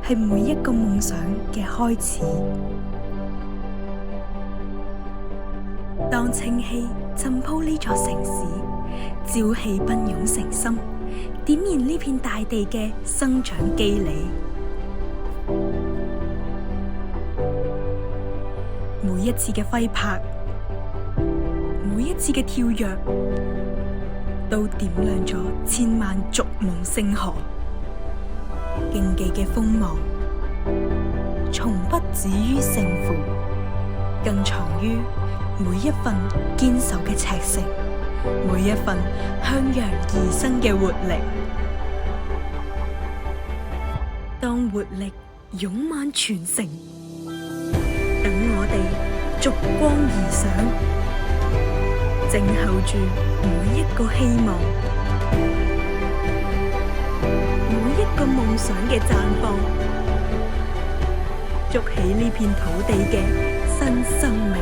係每一個夢想嘅開始。當清氣浸泡呢座城市，朝氣奔湧成心，點燃呢片大地嘅生長機理。每一次嘅揮拍，每一次嘅跳躍，都點亮咗千萬逐夢星河。競技嘅鋒芒，從不止於勝負，更藏於每一份堅守嘅赤誠，每一份向陽而生嘅活力。當活力湧滿全城，等我哋逐光而上，靜候住每一個希望，每一個夢想嘅綻放，築起呢片土地嘅新生命。